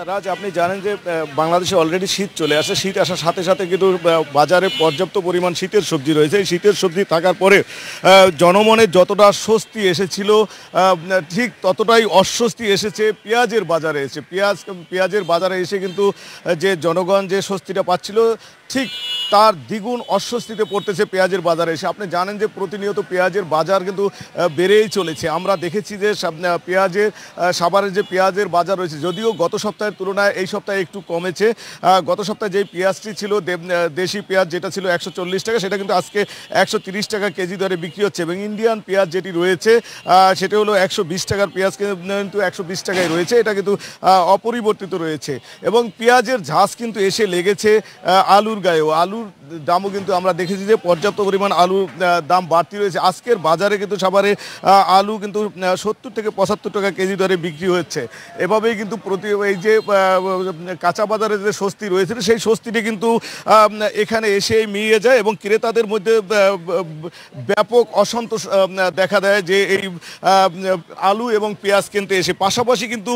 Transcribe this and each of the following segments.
রাজ, আপনি জানেন যে বাংলাদেশে অলরেডি শীত চলে আসে। শীত আসার সাথে সাথে কিন্তু বাজারে পর্যাপ্ত পরিমাণ শীতের সবজি রয়েছে। এই শীতের সবজি থাকার পরে জনমনে যতটা স্বস্তি এসেছিল, ঠিক ততটাই অস্বস্তি এসেছে পেঁয়াজের বাজারে এসে। পেঁয়াজের বাজারে এসে কিন্তু যে জনগণ যে স্বস্তিটা পাচ্ছিল, ঠিক তার দ্বিগুণ অস্বস্তিতে পড়তেছে পেঁয়াজের বাজারে এসে। আপনি জানেন যে প্রতিনিয়ত পেঁয়াজের বাজার কিন্তু বেড়েই চলেছে। আমরা দেখেছি যে পেঁয়াজের সাভারের যে পেঁয়াজের বাজার রয়েছে, যদিও গত সপ্তাহের তুলনায় এই সপ্তাহে একটু কমেছে। গত সপ্তাহে যেই পেঁয়াজটি ছিল দেশি পেঁয়াজ, যেটা ছিল 140 টাকা, সেটা কিন্তু আজকে 130 টাকা কেজি দরে বিক্রি হচ্ছে। এবং ইন্ডিয়ান পেঁয়াজ যেটি রয়েছে সেটা হলো 120 টাকার পেঁয়াজ, কিন্তু 120 টাকায় রয়েছে। এটা কিন্তু অপরিবর্তিত রয়েছে। এবং পেঁয়াজের ঝাঁজ কিন্তু এসে লেগেছে আলুর গায়েও। আলুর দামও কিন্তু আমরা দেখেছি যে পর্যাপ্ত পরিমাণ আলুর দাম বাড়তি রয়েছে। আজকের বাজারে কিন্তু সাভারে আলু কিন্তু 70 থেকে 75 টাকা কেজি দরে বিক্রি হচ্ছে। এভাবেই কিন্তু এই যে কাঁচা বাজারে যে স্বস্তি রয়েছে, সেই স্বস্তিটি কিন্তু এখানে এসেই মিলিয়ে যায় এবং ক্রেতাদের মধ্যে ব্যাপক অসন্তোষ দেখা দেয় যে এই আলু এবং পেঁয়াজ কিনতে এসে। পাশাপাশি কিন্তু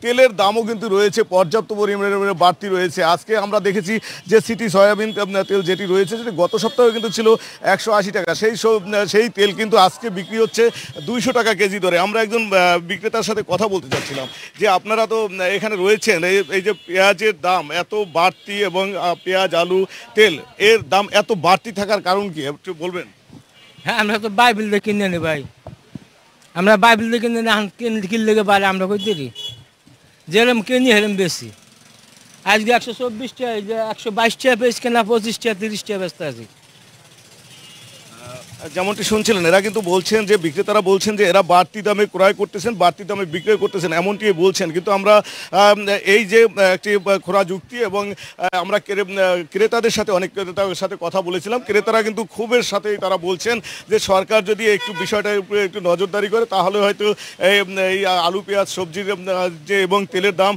তেলের দামও কিন্তু রয়েছে পর্যাপ্ত পরিমাণে বাড়তি রয়েছে। আজকে আমরা দেখেছি যে সিটি সয়াবিন তেল যেটি রয়েছে, সেটি গত সপ্তাহে কিন্তু ছিল 180 টাকা। সেই তেল কিন্তু আজকে বিক্রি হচ্ছে 200 টাকা কেজি দরে। আমরা একজন বিক্রেতার সাথে কথা বলতে চাচ্ছিলাম যে আপনারা তো এখানে রয়েছেন, এই যে পেঁয়াজের দাম এত বাড়তি এবং পেঁয়াজ, আলু, তেল এর দাম এত বাড়তি থাকার কারণ কি একটু বলবেন? হ্যাঁ, আমরা তো বাইবেল দিয়ে কিনে নি ভাই। আমরা বাইবেল দিয়ে কিনলে পারে আমরা কই দেরি যেরকম কিনি হেরম বেশি। আজকে 124 টাকা, 122 টাকা পেয়েছি কেনা, 25 টাকা 30 টাকা ব্যস্ত আছি। যেমনটি শুনছিলেন, এরা কিন্তু বলছেন যে বিক্রেতারা বলছেন যে এরা বাড়তি দামে ক্রয় করতেছেন, বাড়তি দামে বিক্রয় করতেছেন, এমনটি বলছেন। কিন্তু আমরা এই যে একটি খোরা যুক্তি এবং আমরা ক্রেতাদের সাথে, অনেক ক্রেতাদের সাথে কথা বলেছিলাম, ক্রেতারা কিন্তু ক্ষোভের সাথেই তারা বলছেন যে সরকার যদি একটু বিষয়টার উপরে একটু নজরদারি করে, তাহলে হয়তো এই আলু, পেঁয়াজ, সবজির যে এবং তেলের দাম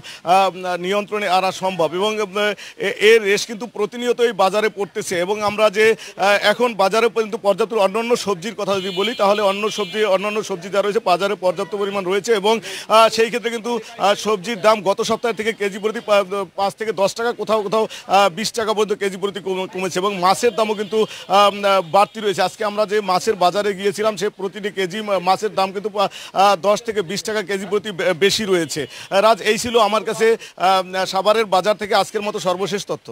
নিয়ন্ত্রণে আনা সম্ভব। এবং এর রেশ কিন্তু প্রতিনিয়তই বাজারে পড়তেছে। এবং আমরা যে এখন বাজারে কিন্তু পর্যাপ্ত অন্যান্য সবজির কথা যদি বলি, তাহলে অন্যান্য সবজি যা রয়েছে বাজারে পর্যাপ্ত পরিমাণ রয়েছে। এবং সেই ক্ষেত্রে কিন্তু সবজির দাম গত সপ্তাহ থেকে কেজি প্রতি 5 থেকে 10 টাকা, কোথাও কোথাও 20 টাকা পর্যন্ত কেজি প্রতি কমেছে। এবং মাছের দামও কিন্তু বাড়তি রয়েছে। আজকে আমরা যে মাছের বাজারে গিয়েছিলাম, সে প্রতিটি কেজি মাছের দাম কিন্তু 10 থেকে 20 টাকা কেজি প্রতি বেশি রয়েছে। রাজ, এই ছিল আমার কাছে সাভারের বাজার থেকে আজকের মতো সর্বশেষ তথ্য।